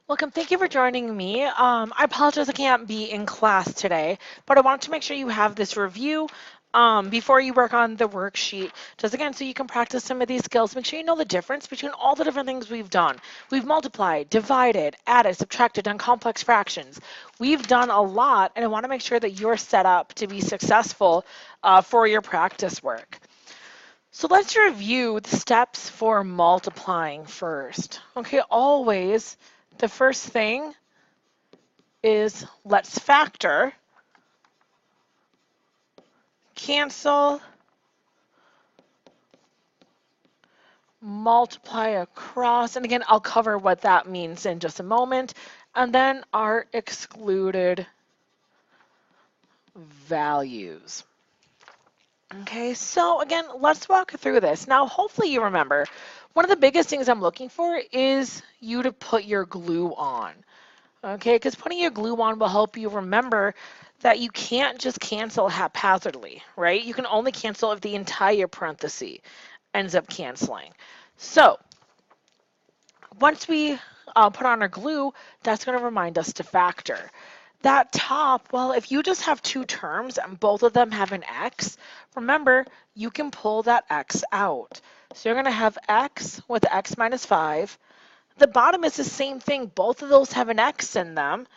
Welcome. Thank you for joining me. I apologize I can't be in class today, but I want to make sure you have this review before you work on the worksheet. Just again, so you can practice some of these skills. Make sure you know the difference between all the different things we've done. We've multiplied, divided, added, subtracted, done complex fractions. We've done a lot, and I want to make sure that you're set up to be successful for your practice work. So let's review the steps for multiplying first. Okay, always the first thing is let's factor, cancel, multiply across, and again, I'll cover what that means in just a moment, and then our excluded values. Okay, so again, let's walk through this. Now, hopefully you remember, one of the biggest things I'm looking for is you to put your glue on. Okay, because putting your glue on will help you remember that you can't just cancel haphazardly, right? You can only cancel if the entire parenthesis ends up canceling. So once we put on our glue, that's going to remind us to factor. That top, well, if you just have two terms and both of them have an x, remember, you can pull that x out. So you're going to have x with x minus 5. The bottom is the same thing. Both of those have an x in them.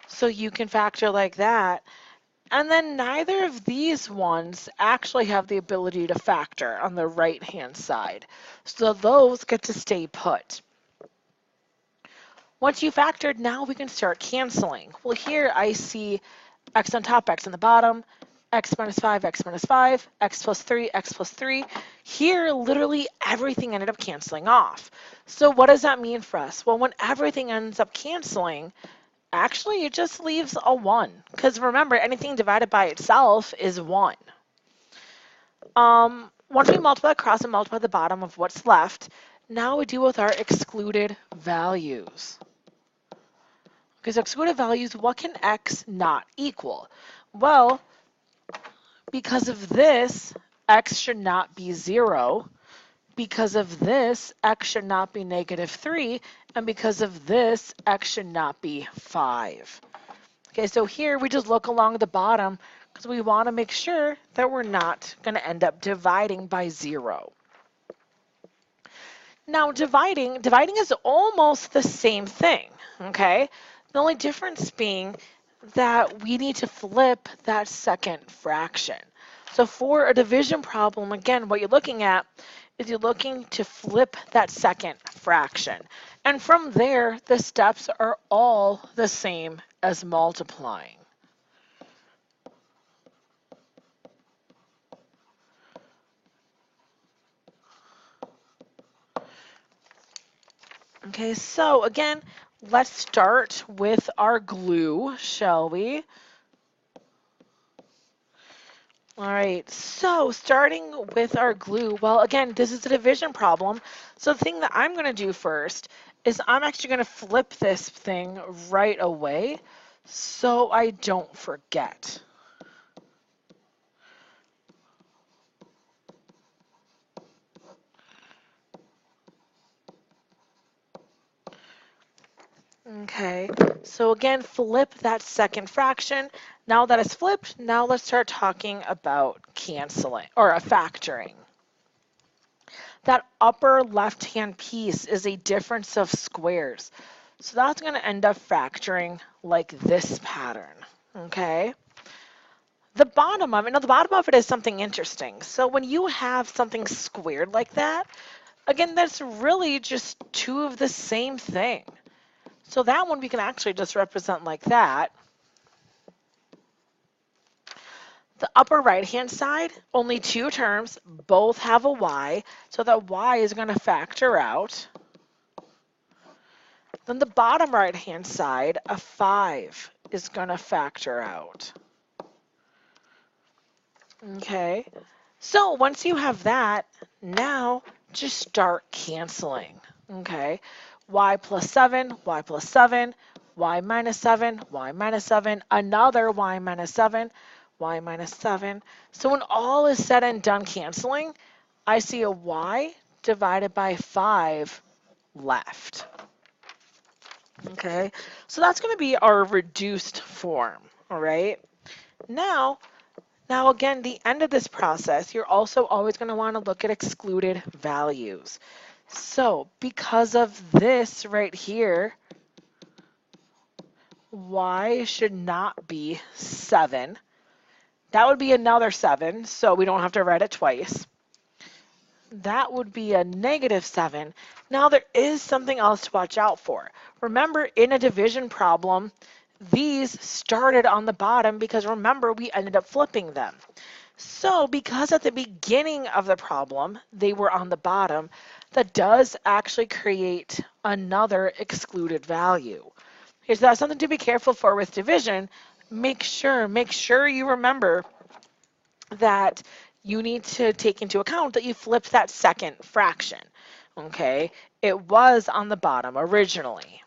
So you can factor like that. And then neither of these ones actually have the ability to factor on the right-hand side. So those get to stay put. Once you factored, now we can start canceling. Well, here I see x on top, x on the bottom, x minus 5, x minus 5, x plus 3, x plus 3. Here, literally everything ended up canceling off. So what does that mean for us? Well, when everything ends up canceling, actually, it just leaves a 1. Because remember, anything divided by itself is 1. Once we multiply across and multiply the bottom of what's left, now we deal with our excluded values. Because excluded values, what can x not equal? Well, because of this, x should not be 0. Because of this, x should not be negative 3. And because of this, x should not be 5. Okay, so here we just look along the bottom because we want to make sure that we're not going to end up dividing by 0. Now, dividing is almost the same thing, okay? The only difference being that we need to flip that second fraction. So for a division problem, again, what you're looking at is you're looking to flip that second fraction. And from there, the steps are all the same as multiplying. Okay, so again, let's start with our glue, shall we? All right, so starting with our glue, well, again, this is a division problem. So the thing that I'm going to do first is I'm actually going to flip this thing right away so I don't forget. Okay, so again, flip that second fraction. Now that it's flipped, now let's start talking about canceling or factoring. That upper left-hand piece is a difference of squares. So that's going to end up factoring like this pattern, okay? The bottom of it, now the bottom of it is something interesting. So when you have something squared like that, again, that's really just two of the same thing. So that one we can actually just represent like that. The upper right-hand side, only two terms, both have a y, so that y is going to factor out. Then the bottom right-hand side, a 5 is going to factor out. Okay, so once you have that, now just start canceling. Okay, y plus 7, y plus 7, y minus 7, y minus 7, another y minus 7, y minus 7. So when all is said and done canceling, I see a y divided by 5 left. Okay, so that's going to be our reduced form, all right? Now, again, the end of this process, you're also always going to want to look at excluded values. So because of this right here, y should not be 7. That would be another 7, so we don't have to write it twice. That would be a -7. Now there is something else to watch out for. Remember, in a division problem, these started on the bottom because remember, we ended up flipping them. So because at the beginning of the problem, they were on the bottom, that does actually create another excluded value. Okay, so that's something to be careful for with division. Make sure you remember that you need to take into account that you flipped that second fraction. Okay, it was on the bottom originally.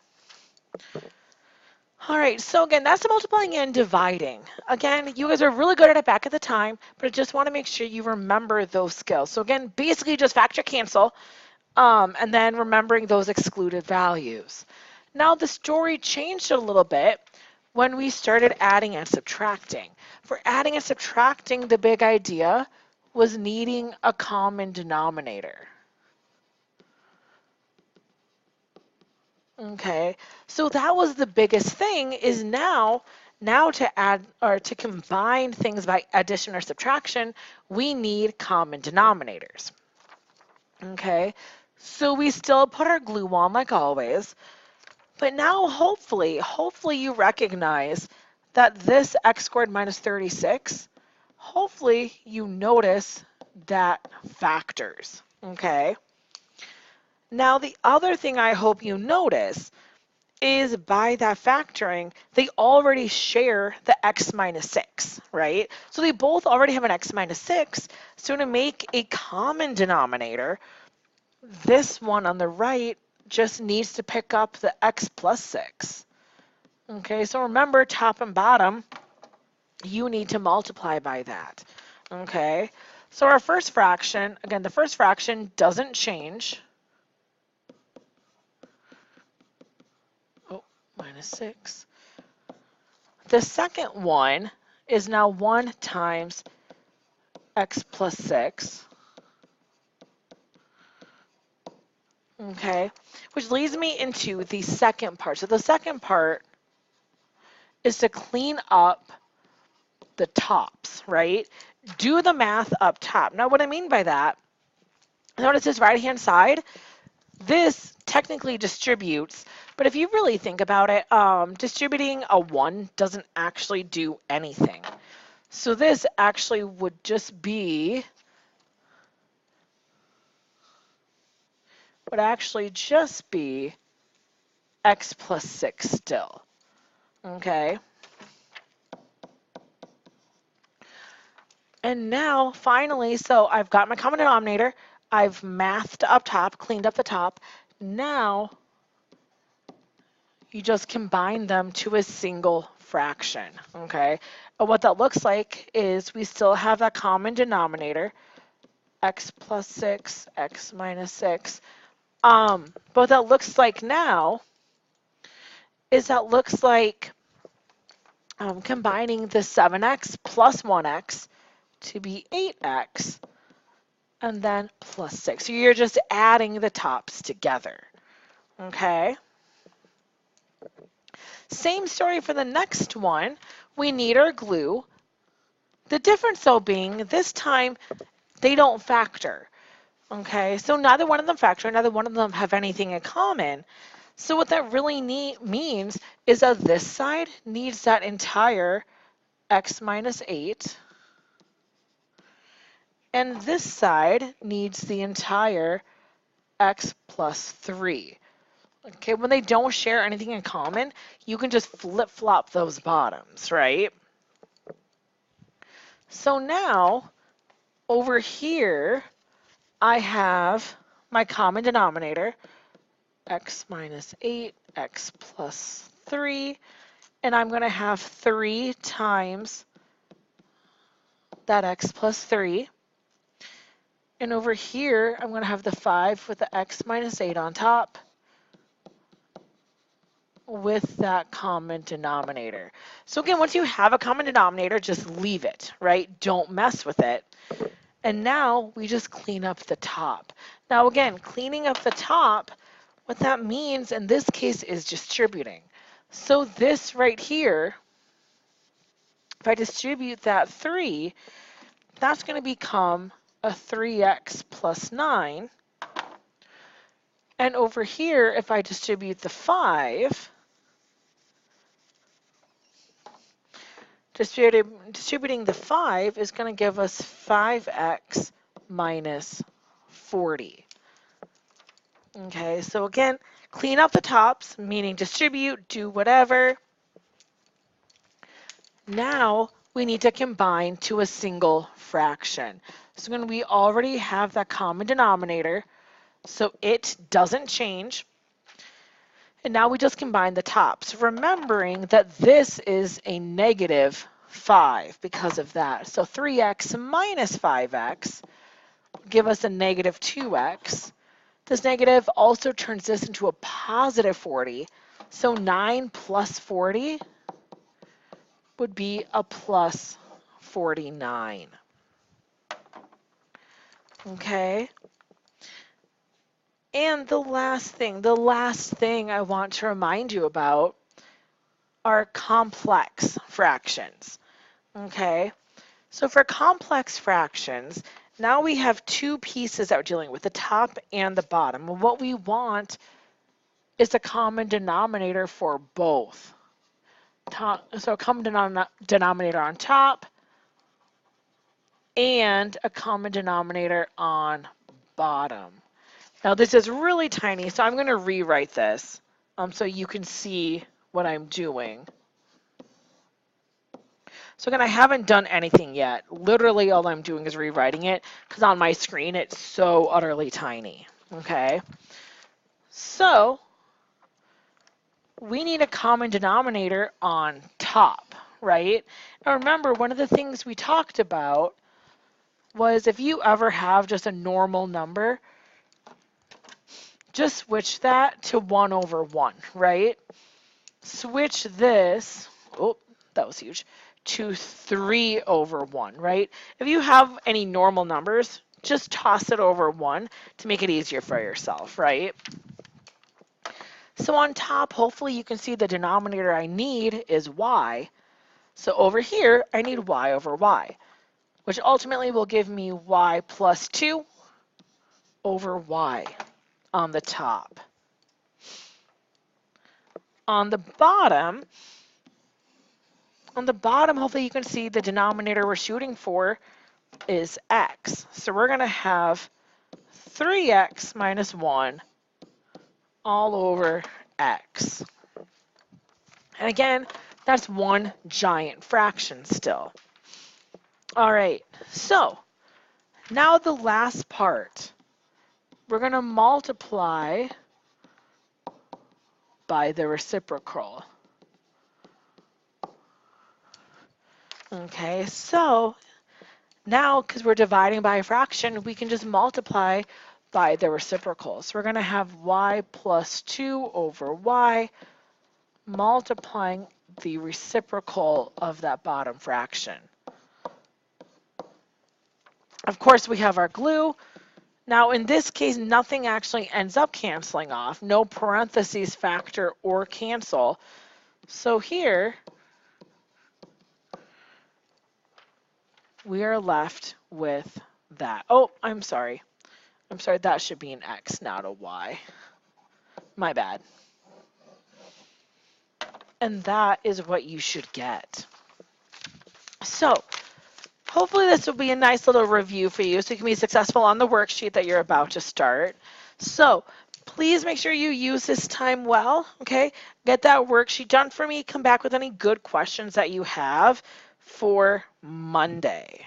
All right, so again, that's the multiplying and dividing. Again, you guys are really good at it back at the time, but I just want to make sure you remember those skills. So again, basically just factor cancel, and then remembering those excluded values. Now the story changed a little bit when we started adding and subtracting. For adding and subtracting, the big idea was needing a common denominator. Okay, so that was the biggest thing is now to add or to combine things by addition or subtraction, we need common denominators. Okay, so we still put our glue on like always, but now hopefully you recognize that this x squared minus 36, hopefully you notice that factors. Okay, now the other thing I hope you notice is by that factoring, they already share the x minus 6, right? So they both already have an x minus 6. So to make a common denominator, this one on the right just needs to pick up the x plus 6. Okay, so remember top and bottom, you need to multiply by that. Okay, so our first fraction, again, the first fraction doesn't change. Oh, minus 6. The second one is now 1 times x plus 6. Okay, which leads me into the second part. So the second part is to clean up the tops, right? Do the math up top. Now what I mean by that, notice this right-hand side, this technically distributes, but if you really think about it, distributing a 1 doesn't actually do anything. So this actually would just be, x plus 6 still. Okay. And now, finally, so I've got my common denominator. I've mathed up top, cleaned up the top. Now, you just combine them to a single fraction, okay? And what that looks like is we still have that common denominator, x plus 6, x minus 6. But what that looks like now is that looks like combining the 7x plus 1x to be 8x, and then plus 6. So you're just adding the tops together, okay? Same story for the next one. We need our glue. The difference, though, being this time they don't factor, okay? So neither one of them factor, neither one of them have anything in common. So what that really means is that this side needs that entire x minus 8, and this side needs the entire x plus 3. Okay, when they don't share anything in common, you can just flip-flop those bottoms, right? So now, over here, I have my common denominator, x minus 8, x plus 3, and I'm going to have 3 times that x plus 3. And over here, I'm going to have the 5 with the x minus 8 on top. with that common denominator. So again, once you have a common denominator, just leave it, right? Don't mess with it. And now we just clean up the top. Now again, cleaning up the top, what that means in this case is distributing. So this right here, if I distribute that 3, that's going to become a 3x plus 9. And over here, if I distribute the 5, distributing the 5 is going to give us 5x minus 40. Okay, so again, clean up the tops, meaning distribute, do whatever. Now we need to combine to a single fraction. So when we already have that common denominator, so it doesn't change. And now we just combine the tops, remembering that this is a negative 5 because of that. So 3x minus 5x give us a negative 2x. This negative also turns this into a positive 40. So 9 plus 40 would be a plus 49. Okay? And the last thing I want to remind you about are complex fractions. Okay? So for complex fractions, now we have two pieces that we're dealing with, the top and the bottom. And what we want is a common denominator for both. So a common denominator on top and a common denominator on bottom. Now this is really tiny, so I'm going to rewrite this so you can see what I'm doing. So again, I haven't done anything yet. Literally all I'm doing is rewriting it because on my screen it's so utterly tiny. Okay, so we need a common denominator on top, right? Now remember, one of the things we talked about was if you ever have just a normal number, just switch that to 1 over 1, right? Switch this, oh, that was huge, to 3 over 1, right? If you have any normal numbers, just toss it over 1 to make it easier for yourself, right? So on top, hopefully you can see the denominator I need is y. So over here, I need y over y, which ultimately will give me y plus 2 over y on the top. On the bottom, hopefully you can see the denominator we're shooting for is x. So we're going to have 3x minus 1 all over x. And again, that's one giant fraction still. All right, so now the last part. We're going to multiply by the reciprocal. Okay, so now, because we're dividing by a fraction, we can just multiply by the reciprocal. So we're going to have y plus 2 over y multiplying the reciprocal of that bottom fraction. Of course, we have our glue. Now, in this case, nothing actually ends up canceling off. No parentheses factor or cancel. So here, we are left with that. Oh, I'm sorry. That should be an x, not a y. My bad. And that is what you should get. So, hopefully this will be a nice little review for you so you can be successful on the worksheet that you're about to start. So, please make sure you use this time well, okay? Get that worksheet done for me. Come back with any good questions that you have for Monday.